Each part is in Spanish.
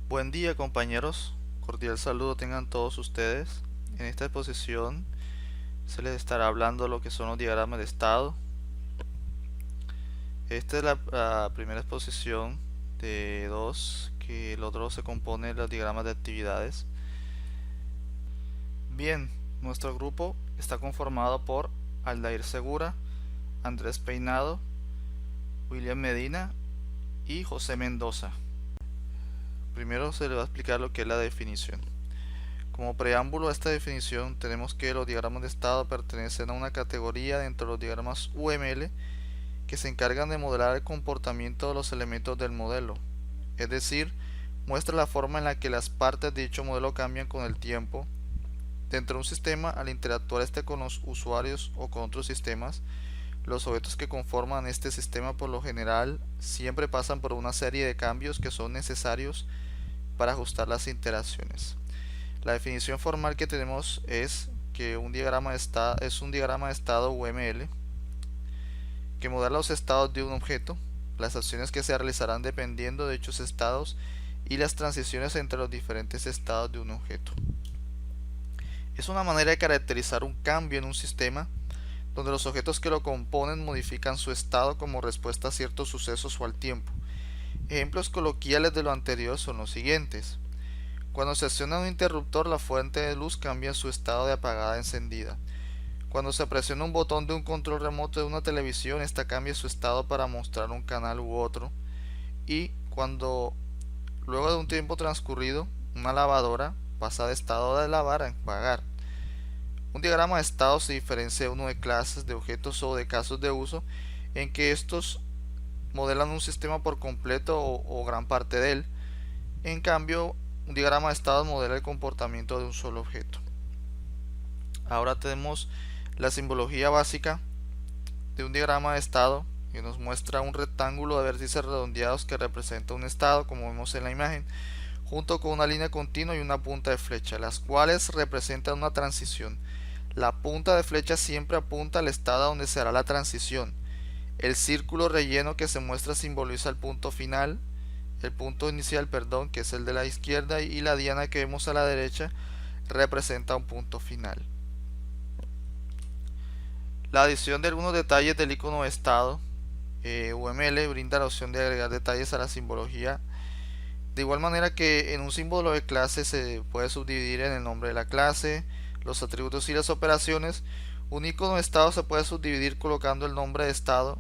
Buen día compañeros, cordial saludo tengan todos ustedes. En esta exposición se les estará hablando lo que son los diagramas de estado. Esta es la primera exposición de dos, que el otro se compone de los diagramas de actividades. Bien, nuestro grupo está conformado por Aldair Segura, Andrés Peinado, William Medina y José Mendoza. Primero se les va a explicar lo que es la definición. Como preámbulo a esta definición, tenemos que los diagramas de estado pertenecen a una categoría dentro de los diagramas UML que se encargan de modelar el comportamiento de los elementos del modelo, es decir, muestra la forma en la que las partes de dicho modelo cambian con el tiempo dentro de un sistema al interactuar este con los usuarios o con otros sistemas. Los objetos que conforman este sistema por lo general siempre pasan por una serie de cambios que son necesarios para ajustar las interacciones. La definición formal que tenemos es que un diagrama de estado es un diagrama de estado UML que modela los estados de un objeto, las acciones que se realizarán dependiendo de dichos estados y las transiciones entre los diferentes estados de un objeto. Es una manera de caracterizar un cambio en un sistema donde los objetos que lo componen modifican su estado como respuesta a ciertos sucesos o al tiempo. Ejemplos coloquiales de lo anterior son los siguientes. Cuando se acciona un interruptor, la fuente de luz cambia su estado de apagada a encendida. Cuando se presiona un botón de un control remoto de una televisión, esta cambia su estado para mostrar un canal u otro. Y cuando, luego de un tiempo transcurrido, una lavadora pasa de estado de lavar a enjuagar. Un diagrama de estado se diferencia de uno de clases, de objetos o de casos de uso, en que estos modelan un sistema por completo o gran parte de él. En cambio, un diagrama de estado modela el comportamiento de un solo objeto. Ahora tenemos la simbología básica de un diagrama de estado, que nos muestra un rectángulo de vértices redondeados que representa un estado, como vemos en la imagen, junto con una línea continua y una punta de flecha, las cuales representan una transición. La punta de flecha siempre apunta al estado donde se hará la transición. El círculo relleno que se muestra simboliza el punto final, el punto inicial, perdón, que es el de la izquierda, y la diana que vemos a la derecha representa un punto final. La adición de algunos detalles del icono de estado UML brinda la opción de agregar detalles a la simbología, de igual manera que en un símbolo de clase se puede subdividir en el nombre de la clase, los atributos y las operaciones. Un icono de estado se puede subdividir colocando el nombre de estado,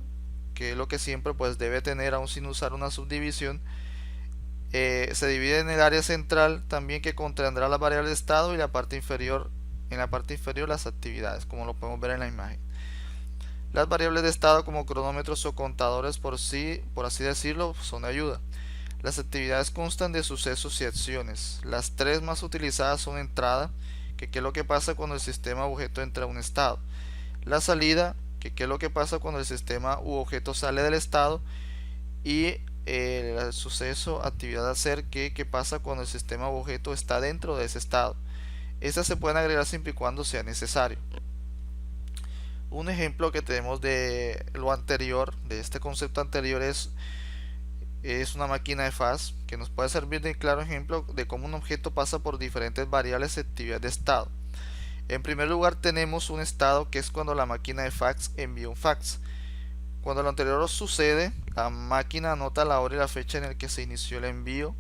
que es lo que siempre pues debe tener aún sin usar una subdivisión. Se divide en el área central también, que contendrá las variables de estado, y la parte inferior, en la parte inferior las actividades, como lo podemos ver en la imagen. Las variables de estado, como cronómetros o contadores por así decirlo, son de ayuda. Las actividades constan de sucesos y acciones. Las tres más utilizadas son entrada, que qué es lo que pasa cuando el sistema u objeto entra a un estado; la salida, que qué es lo que pasa cuando el sistema u objeto sale del estado; y el suceso, actividad hacer, que qué pasa cuando el sistema u objeto está dentro de ese estado. Estas se pueden agregar siempre y cuando sea necesario. Un ejemplo que tenemos de lo anterior, de este concepto anterior, es una máquina de fax, que nos puede servir de claro ejemplo de cómo un objeto pasa por diferentes variables y actividades de estado. En primer lugar tenemos un estado, que es cuando la máquina de fax envía un fax. Cuando lo anterior sucede, la máquina anota la hora y la fecha en el que se inició el envío,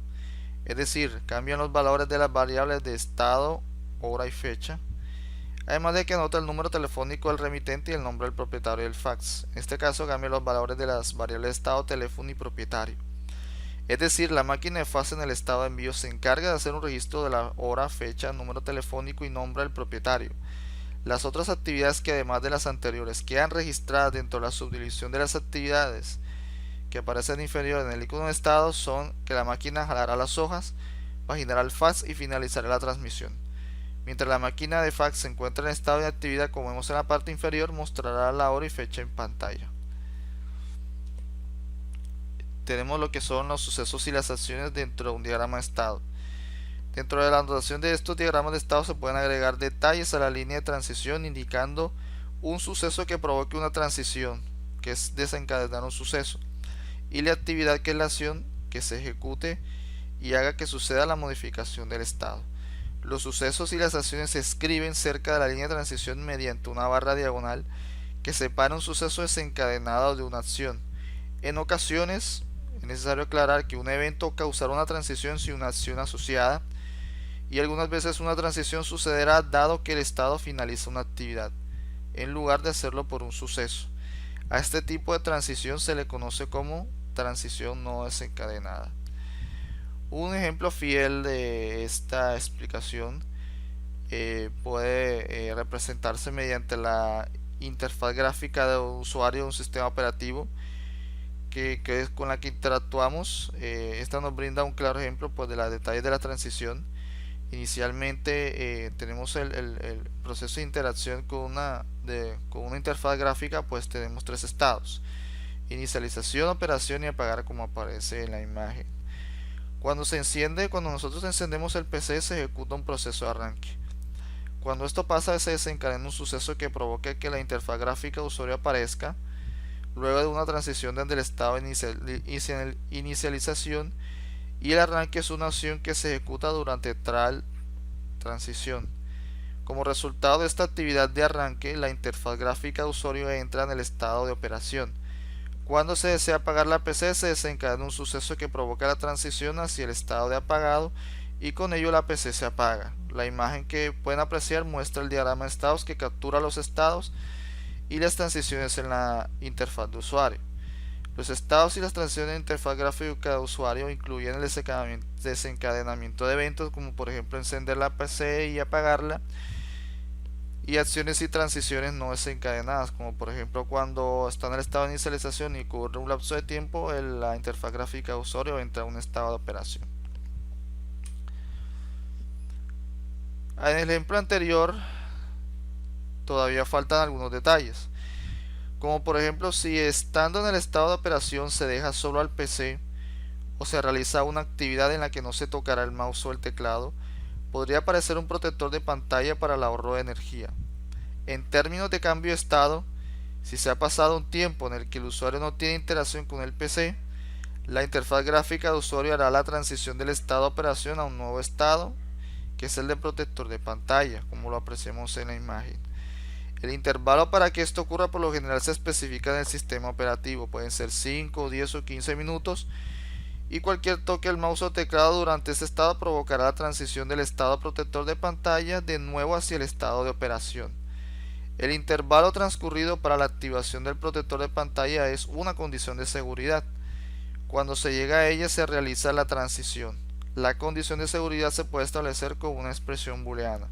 es decir, cambian los valores de las variables de estado, hora y fecha, además de que anota el número telefónico del remitente y el nombre del propietario del fax. En este caso cambia los valores de las variables de estado, teléfono y propietario. Es decir, la máquina de fax en el estado de envío se encarga de hacer un registro de la hora, fecha, número telefónico y nombre del propietario. Las otras actividades, que además de las anteriores quedan registradas dentro de la subdivisión de las actividades que aparecen inferior en el icono de estado, son que la máquina jalará las hojas, paginará el fax y finalizará la transmisión. Mientras la máquina de fax se encuentra en estado de actividad, como vemos en la parte inferior, mostrará la hora y fecha en pantalla. Tenemos lo que son los sucesos y las acciones dentro de un diagrama de estado. Dentro de la anotación de estos diagramas de estado se pueden agregar detalles a la línea de transición, indicando un suceso que provoque una transición, que es desencadenar un suceso, y la actividad, que es la acción que se ejecute, y haga que suceda la modificación del estado. Los sucesos y las acciones se escriben cerca de la línea de transición mediante una barra diagonal que separa un suceso desencadenado de una acción. En ocasiones es necesario aclarar que un evento causará una transición sin una acción asociada, y algunas veces una transición sucederá dado que el estado finaliza una actividad, en lugar de hacerlo por un suceso. A este tipo de transición se le conoce como transición no desencadenada. Un ejemplo fiel de esta explicación puede representarse mediante la interfaz gráfica de un usuario de un sistema operativo que es con la que interactuamos. Esta nos brinda un claro ejemplo pues, de los detalles de la transición. Inicialmente tenemos el proceso de interacción con una interfaz gráfica, pues tenemos tres estados: inicialización, operación y apagar, como aparece en la imagen. Cuando nosotros encendemos el PC, se ejecuta un proceso de arranque. Cuando esto pasa, se desencadena un suceso que provoca que la interfaz gráfica de usuario aparezca, luego de una transición desde el estado de inicialización, y el arranque es una acción que se ejecuta durante tal transición. Como resultado de esta actividad de arranque, la interfaz gráfica de usuario entra en el estado de operación. Cuando se desea apagar la PC, se desencadena un suceso que provoca la transición hacia el estado de apagado, y con ello la PC se apaga. La imagen que pueden apreciar muestra el diagrama de estados que captura los estados y las transiciones en la interfaz de usuario. Los estados y las transiciones de interfaz gráfica de usuario incluyen el desencadenamiento de eventos, como por ejemplo encender la PC y apagarla, y acciones y transiciones no desencadenadas, como por ejemplo cuando está en el estado de inicialización y ocurre un lapso de tiempo, la interfaz gráfica de usuario entra en un estado de operación. En el ejemplo anterior todavía faltan algunos detalles, como por ejemplo si estando en el estado de operación se deja solo al PC o se realiza una actividad en la que no se tocará el mouse o el teclado, podría aparecer un protector de pantalla para el ahorro de energía. En términos de cambio de estado, si se ha pasado un tiempo en el que el usuario no tiene interacción con el PC, la interfaz gráfica de usuario hará la transición del estado de operación a un nuevo estado, que es el de protector de pantalla, como lo apreciamos en la imagen. El intervalo para que esto ocurra por lo general se especifica en el sistema operativo, pueden ser 5, 10 o 15 minutos, y cualquier toque del mouse o teclado durante este estado provocará la transición del estado protector de pantalla de nuevo hacia el estado de operación. El intervalo transcurrido para la activación del protector de pantalla es una condición de seguridad. Cuando se llega a ella se realiza la transición. La condición de seguridad se puede establecer con una expresión booleana.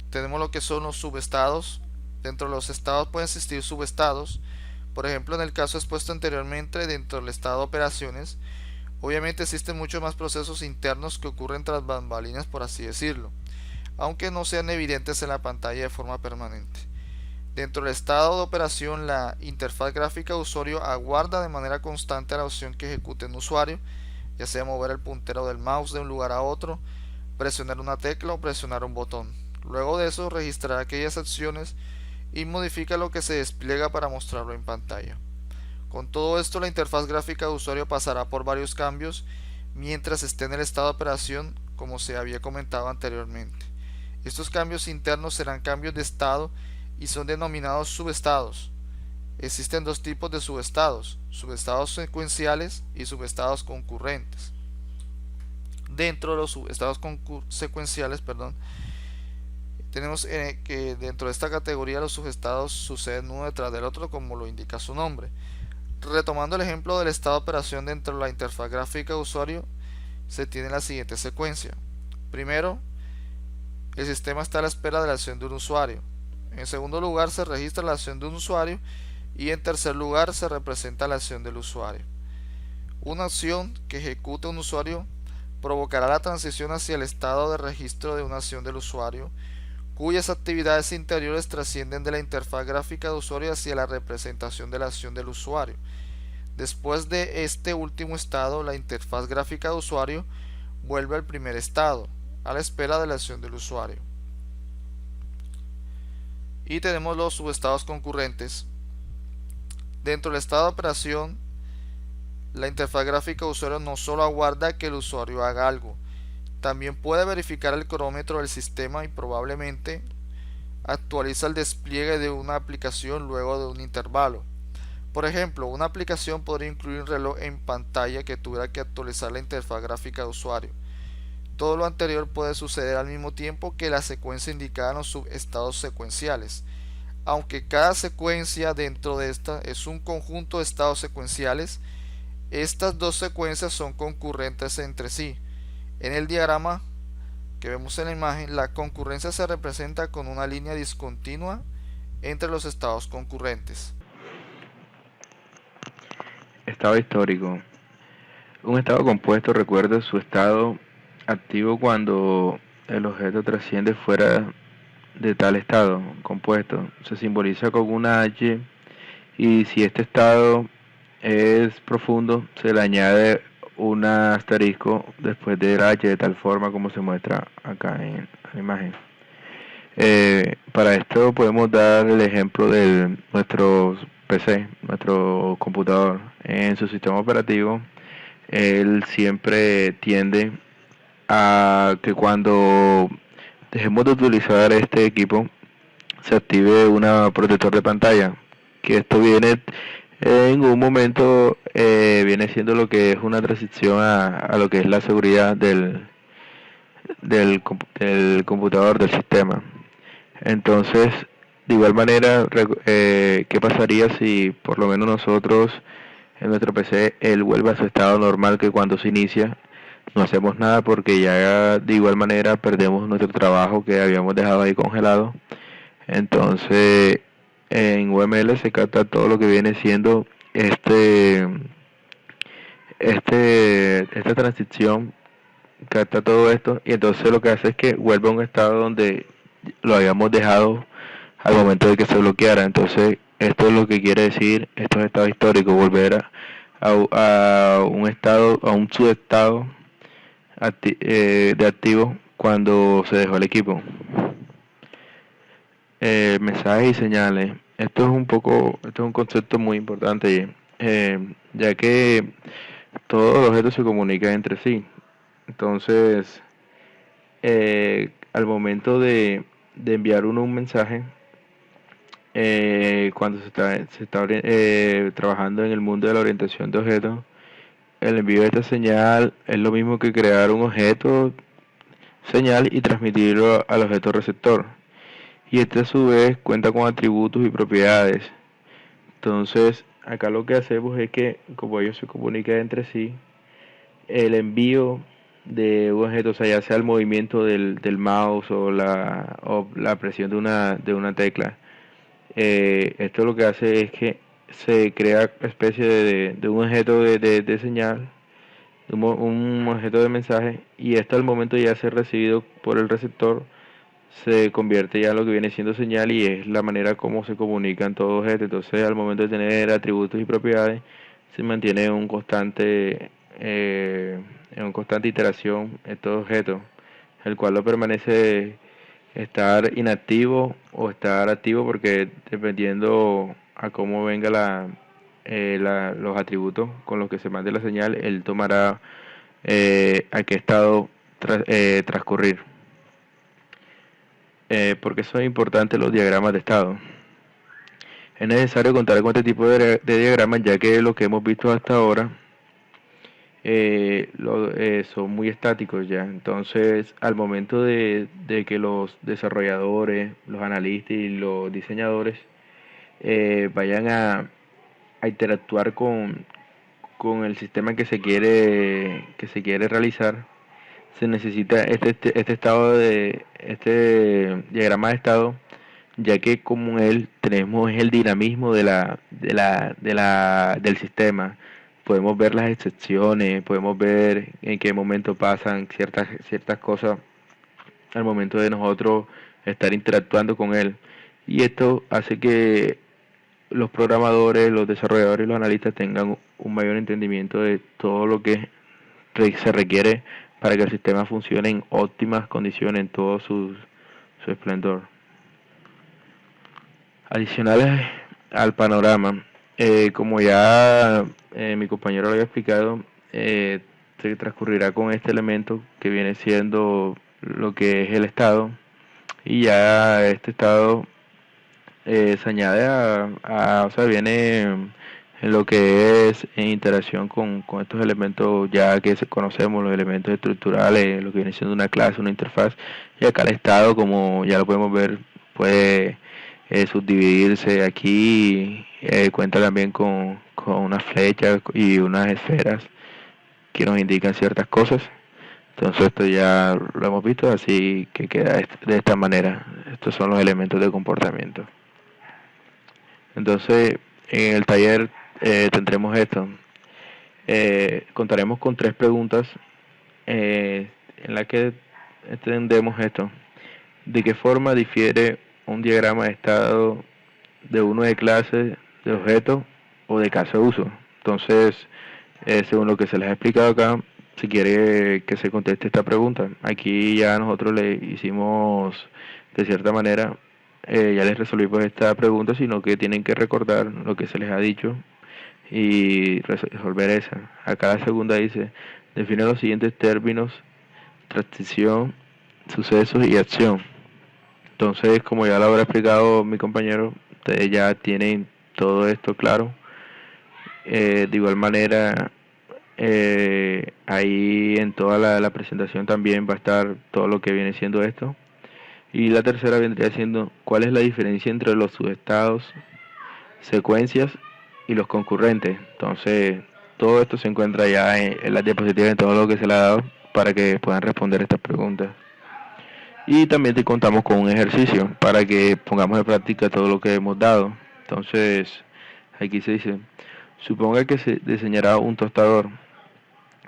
Tenemos lo que son los subestados. Dentro de los estados pueden existir subestados. Por ejemplo, en el caso expuesto anteriormente, dentro del estado de operaciones, obviamente existen muchos más procesos internos que ocurren tras bambalinas, por así decirlo, aunque no sean evidentes en la pantalla de forma permanente. Dentro del estado de operación, la interfaz gráfica de usuario aguarda de manera constante a la opción que ejecute un usuario, ya sea mover el puntero del mouse de un lugar a otro, presionar una tecla o presionar un botón. Luego de eso registrará aquellas acciones y modifica lo que se despliega para mostrarlo en pantalla. Con todo esto, la interfaz gráfica de usuario pasará por varios cambios mientras esté en el estado de operación, como se había comentado anteriormente. Estos cambios internos serán cambios de estado y son denominados subestados. Existen dos tipos de subestados: subestados secuenciales y subestados concurrentes. Dentro de los subestados secuenciales, tenemos que dentro de esta categoría los subestados suceden uno detrás del otro, como lo indica su nombre. Retomando el ejemplo del estado de operación dentro de la interfaz gráfica de usuario, se tiene la siguiente secuencia. Primero, el sistema está a la espera de la acción de un usuario. En segundo lugar, se registra la acción de un usuario, y en tercer lugar se representa la acción del usuario. Una acción que ejecuta un usuario provocará la transición hacia el estado de registro de una acción del usuario, cuyas actividades interiores trascienden de la interfaz gráfica de usuario hacia la representación de la acción del usuario. Después de este último estado, la interfaz gráfica de usuario vuelve al primer estado, a la espera de la acción del usuario. Y tenemos los subestados concurrentes. Dentro del estado de operación, La interfaz gráfica de usuario no solo aguarda que el usuario haga algo, también puede verificar el cronómetro del sistema y probablemente actualiza el despliegue de una aplicación luego de un intervalo. Por ejemplo, una aplicación podría incluir un reloj en pantalla que tuviera que actualizar la interfaz gráfica de usuario. Todo lo anterior puede suceder al mismo tiempo que la secuencia indicada en los subestados secuenciales. Aunque cada secuencia dentro de esta es un conjunto de estados secuenciales, estas dos secuencias son concurrentes entre sí. En el diagrama que vemos en la imagen, la concurrencia se representa con una línea discontinua entre los estados concurrentes. Estado histórico. Un estado compuesto recuerda su estado activo cuando el objeto trasciende fuera de tal estado compuesto. Se simboliza con una H y si este estado es profundo se le añade un asterisco después de la H de tal forma como se muestra acá en la imagen. Para esto podemos dar el ejemplo de nuestro PC, nuestro computador. En su sistema operativo, él siempre tiende a que cuando dejemos de utilizar este equipo, se active un protector de pantalla, que esto viene en un momento, viene siendo lo que es una transición a lo que es la seguridad del computador, del sistema. Entonces, de igual manera, ¿qué pasaría si por lo menos nosotros en nuestro PC él vuelve a su estado normal, que cuando se inicia no hacemos nada porque ya de igual manera perdemos nuestro trabajo que habíamos dejado ahí congelado? Entonces, en UML se capta todo lo que viene siendo esta transición, capta todo esto y entonces lo que hace es que vuelve a un estado donde lo habíamos dejado al momento de que se bloqueara. Entonces, esto es lo que quiere decir estos estados históricos, volver a un estado, a un subestado de activo cuando se dejó el equipo. Mensajes y señales. Esto es un concepto muy importante, ya que todos los objetos se comunican entre sí. Entonces, al momento de enviar uno un mensaje, cuando se está trabajando en el mundo de la orientación de objetos, el envío de esta señal es lo mismo que crear un objeto, señal y transmitirlo al objeto receptor. Y este a su vez cuenta con atributos y propiedades. Entonces, acá lo que hacemos es que, como ellos se comunican entre sí, el envío de un objeto, o sea, ya sea el movimiento del mouse o la presión de una tecla, esto lo que hace es que se crea especie de un objeto de señal, un objeto de mensaje, y esto al momento ya ser recibido por el receptor se convierte ya en lo que viene siendo señal y es la manera como se comunican todos objetos. Entonces, al momento de tener atributos y propiedades, se mantiene en un constante iteración estos objetos, el cual lo permanece estar inactivo o estar activo porque dependiendo a cómo venga los atributos con los que se mande la señal, él tomará a qué estado transcurrir. Porque son importantes los diagramas de estado. Es necesario contar con este tipo de diagramas, ya que lo que hemos visto hasta ahora son muy estáticos ya. Entonces, al momento de que los desarrolladores, los analistas y los diseñadores vayan a interactuar con el sistema que se quiere realizar, se necesita este diagrama de estado, ya que como él tenemos el dinamismo del sistema. Podemos ver las excepciones, podemos ver en qué momento pasan ciertas cosas al momento de nosotros estar interactuando con él. Y esto hace que los programadores, los desarrolladores y los analistas tengan un mayor entendimiento de todo lo que se requiere para que el sistema funcione en óptimas condiciones en todo su esplendor. Adicionales al panorama, Como ya mi compañero lo había explicado, se transcurrirá con este elemento que viene siendo lo que es el estado, y ya este estado se añade o sea, viene en lo que es en interacción con estos elementos ya que conocemos, los elementos estructurales, lo que viene siendo una clase, una interfaz, y acá el estado, como ya lo podemos ver, puede subdividirse aquí, cuenta también con unas flechas y unas esferas que nos indican ciertas cosas. Entonces esto ya lo hemos visto, así que queda de esta manera. Estos son los elementos de comportamiento. Entonces, en el taller tendremos esto. Contaremos con 3 preguntas en la que entendemos esto. ¿De qué forma difiere un diagrama de estado de uno de clase, de objeto o de caso de uso? Entonces, según lo que se les ha explicado acá, si quiere que se conteste esta pregunta, aquí ya nosotros le hicimos de cierta manera, ya les resolvimos esta pregunta, sino que tienen que recordar lo que se les ha dicho y resolver esa. Acá la segunda dice, define los siguientes términos: transición, sucesos y acción. Entonces, como ya lo habrá explicado mi compañero, ustedes ya tienen todo esto claro. De igual manera, ahí en toda la presentación también va a estar todo lo que viene siendo esto. Y la tercera vendría siendo cuál es la diferencia entre los subestados, secuencias y los concurrentes. Entonces, todo esto se encuentra ya en las diapositivas, en todo lo que se le ha dado para que puedan responder estas preguntas. Y también te contamos con un ejercicio para que pongamos en práctica todo lo que hemos dado. Entonces, aquí se dice, suponga que se diseñará un tostador.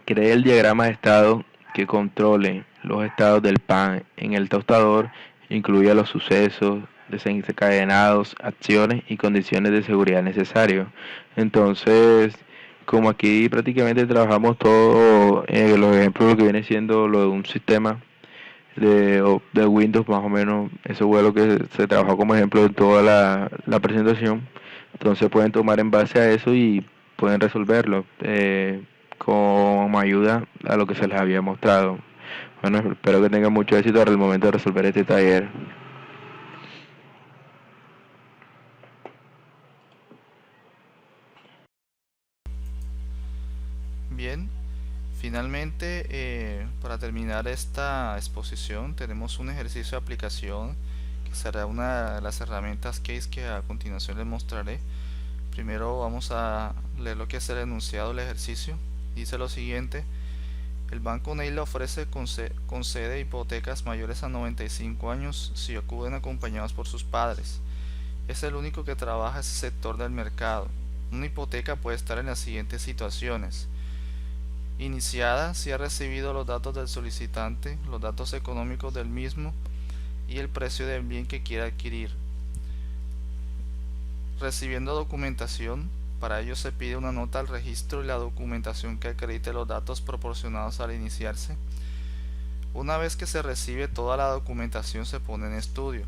Cree el diagrama de estado que controle los estados del pan en el tostador, incluya los sucesos desencadenados, acciones y condiciones de seguridad necesarios. Entonces, como aquí prácticamente trabajamos todo, los ejemplos, lo que viene siendo lo de un sistema de Windows, más o menos, eso fue lo que se trabajó como ejemplo en toda la presentación. Entonces pueden tomar en base a eso y pueden resolverlo con ayuda a lo que se les había mostrado. Bueno, espero que tengan mucho éxito al momento de resolver este taller. Bien, finalmente, para terminar esta exposición, tenemos un ejercicio de aplicación que será una de las herramientas case que a continuación les mostraré. Primero vamos a leer lo que es el enunciado del ejercicio. Dice lo siguiente: el Banco Neila concede hipotecas mayores a 95 años si acuden acompañados por sus padres. Es el único que trabaja ese sector del mercado. Una hipoteca puede estar en las siguientes situaciones: iniciada si ha recibido los datos del solicitante, los datos económicos del mismo y el precio del bien que quiere adquirir. Recibiendo documentación, para ello se pide una nota al registro y la documentación que acredite los datos proporcionados al iniciarse. Una vez que se recibe toda la documentación se pone en estudio.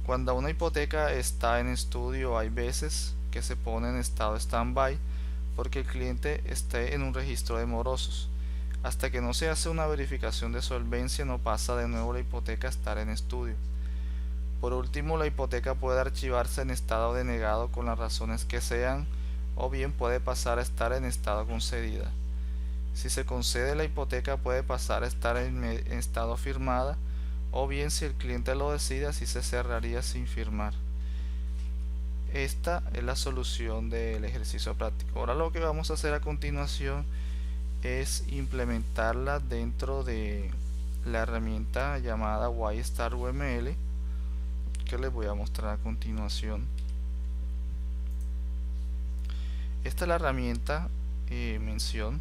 Cuando una hipoteca está en estudio, hay veces que se pone en estado stand-by porque el cliente esté en un registro de morosos. Hasta que no se hace una verificación de solvencia, no pasa de nuevo la hipoteca a estar en estudio. Por último, la hipoteca puede archivarse en estado denegado con las razones que sean, o bien puede pasar a estar en estado concedida. Si se concede la hipoteca, puede pasar a estar en estado firmada, o bien, si el cliente lo decide, así se cerraría sin firmar. Esta es la solución del ejercicio práctico. Ahora lo que vamos a hacer a continuación es implementarla dentro de la herramienta llamada YStarUML, que les voy a mostrar a continuación. Esta es la herramienta mención.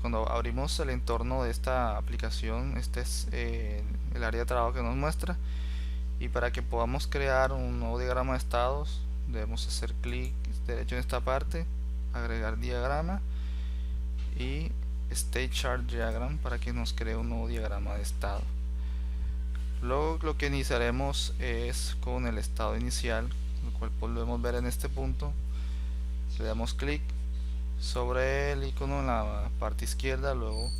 Cuando abrimos el entorno de esta aplicación, este es el área de trabajo que nos muestra, y para que podamos crear un nuevo diagrama de estados debemos hacer clic derecho en esta parte, agregar diagrama y State Chart Diagram para que nos cree un nuevo diagrama de estado. Luego lo que iniciaremos es con el estado inicial, el cual podemos ver en este punto. Le damos clic sobre el icono en la parte izquierda, luego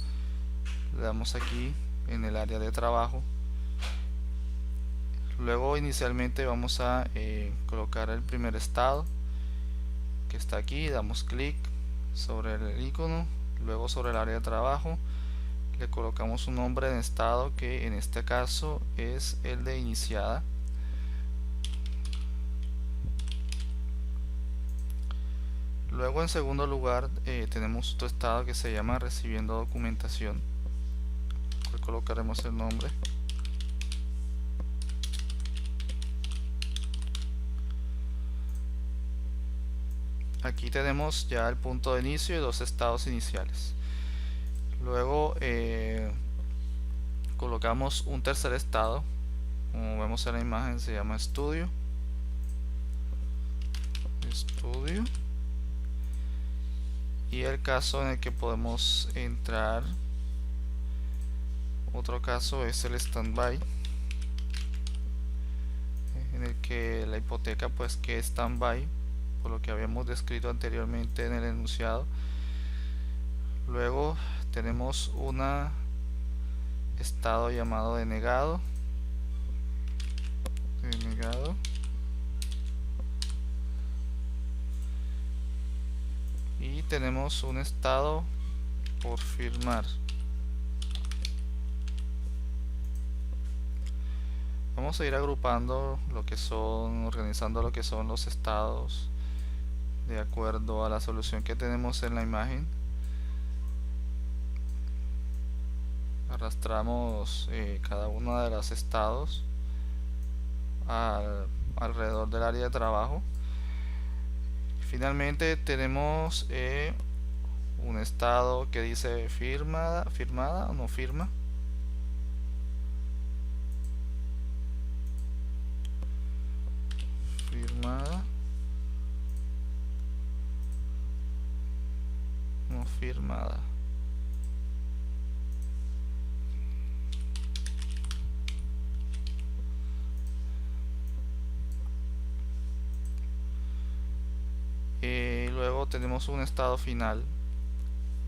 le damos aquí en el área de trabajo. Luego inicialmente vamos a colocar el primer estado que está aquí, damos clic sobre el icono, luego sobre el área de trabajo le colocamos un nombre de estado que en este caso es el de iniciada. Luego en segundo lugar tenemos otro estado que se llama recibiendo documentación. Le colocaremos el nombre. Aquí tenemos ya el punto de inicio y dos estados iniciales. Luego colocamos un tercer estado, como vemos en la imagen se llama estudio. Y el caso en el que podemos entrar, otro caso es el standby, en el que la hipoteca pues que es standby, por lo que habíamos descrito anteriormente en el enunciado. Luego tenemos un estado llamado denegado. Y tenemos un estado por firmar. Vamos a ir agrupando lo que son, organizando lo que son los estados de acuerdo a la solución que tenemos en la imagen. Arrastramos cada uno de los estados alrededor del área de trabajo. Finalmente tenemos un estado que dice firmada o no firma. Firmada, no firmada. Luego tenemos un estado final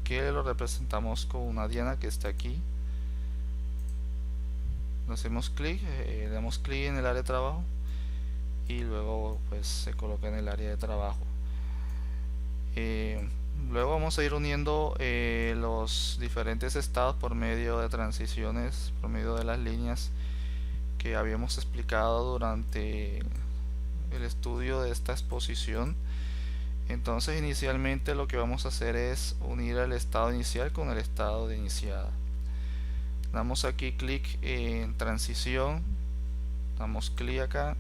que lo representamos con una diana que está aquí. Hacemos clic, damos clic en el área de trabajo y luego pues se coloca en el área de trabajo. Luego vamos a ir uniendo los diferentes estados por medio de transiciones, por medio de las líneas que habíamos explicado durante el estudio de esta exposición. Entonces inicialmente lo que vamos a hacer es unir el estado inicial con el estado de iniciada. Damos aquí clic en transición, damos clic acá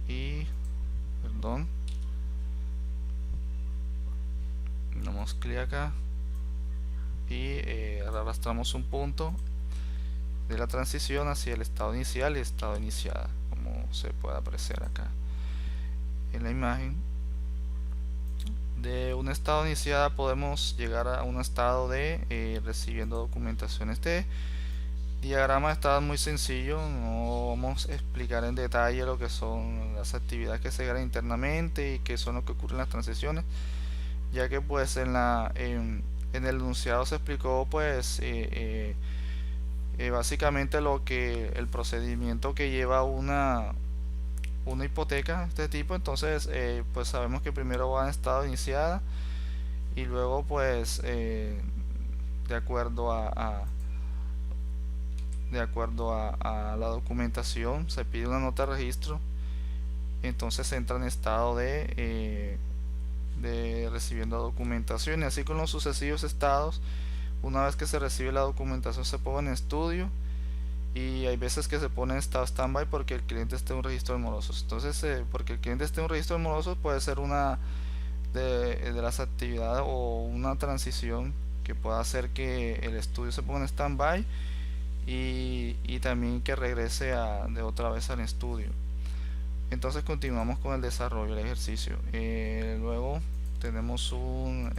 y damos clic acá y arrastramos un punto de la transición hacia el estado inicial y estado iniciada, como se puede apreciar acá en la imagen. De un estado iniciada podemos llegar a un estado de recibiendo documentación. Este diagrama está muy sencillo, no vamos a explicar en detalle lo que son las actividades que se generan internamente y qué son lo que ocurre en las transiciones, ya que pues en el enunciado se explicó pues básicamente el procedimiento que lleva una hipoteca de este tipo. Entonces pues sabemos que primero va en estado iniciada y luego pues de acuerdo a la documentación se pide una nota de registro, entonces se entra en estado de recibiendo documentación, y así con los sucesivos estados. Una vez que se recibe la documentación se pone en estudio, y hay veces que se pone en estado standby porque el cliente esté en un registro de morosos. Entonces porque el cliente esté en un registro de morosos puede ser una de las actividades o una transición que pueda hacer que el estudio se ponga en standby y también que regrese de otra vez al estudio. Entonces continuamos con el desarrollo del ejercicio. Luego tenemos una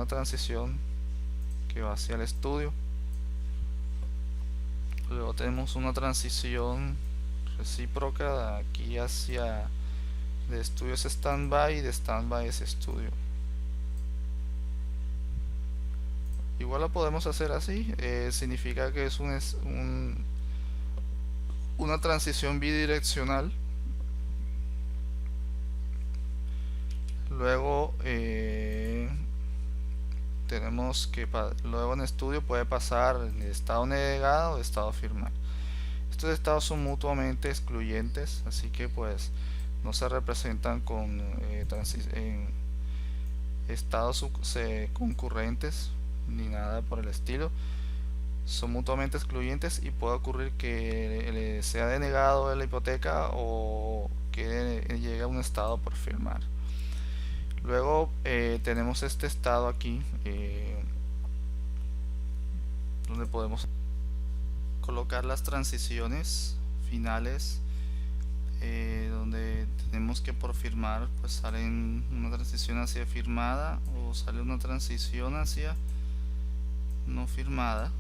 transición que va hacia el estudio. Luego tenemos una transición recíproca aquí hacia de estudio es standby y de standby es estudio. Igual lo podemos hacer así, significa que es una transición bidireccional. Luego tenemos que luego en estudio puede pasar de estado negado o de estado afirmado. Estos estados son mutuamente excluyentes, así que pues no se representan con estados concurrentes ni nada por el estilo. Son mutuamente excluyentes y puede ocurrir que sea denegado la hipoteca o que llegue a un estado por firmar. Luego tenemos este estado aquí donde podemos colocar las transiciones finales, donde tenemos que por firmar pues sale una transición hacia firmada o sale una transición hacia no firmada.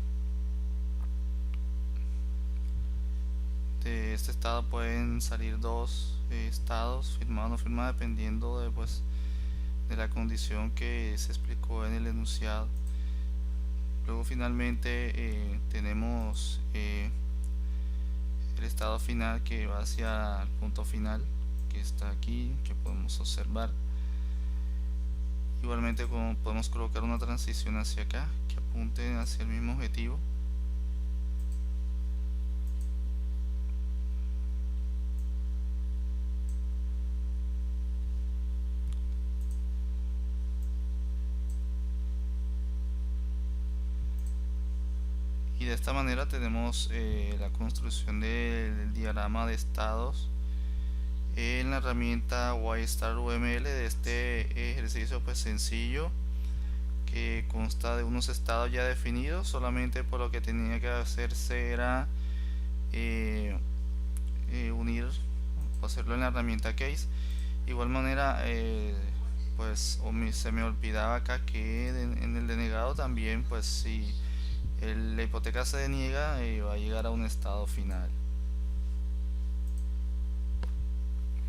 De este estado pueden salir dos estados, firmado o no firmado, dependiendo de la condición que se explicó en el enunciado. Luego finalmente tenemos el estado final que va hacia el punto final, que está aquí, que podemos observar. Igualmente podemos colocar una transición hacia acá que apunte hacia el mismo objetivo. Y de esta manera tenemos la construcción del diagrama de estados en la herramienta YStar UML de este ejercicio pues sencillo, que consta de unos estados ya definidos. Solamente por lo que tenía que hacerse era unir o hacerlo en la herramienta Case. De igual manera pues se me olvidaba acá que en el denegado también, pues si la hipoteca se deniega, va a llegar a un estado final.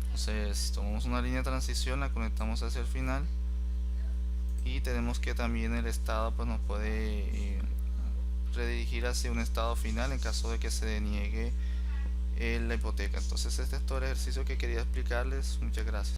Entonces tomamos una línea de transición, la conectamos hacia el final y tenemos que también el estado pues nos puede redirigir hacia un estado final en caso de que se deniegue la hipoteca. Entonces este es todo el ejercicio que quería explicarles. Muchas gracias.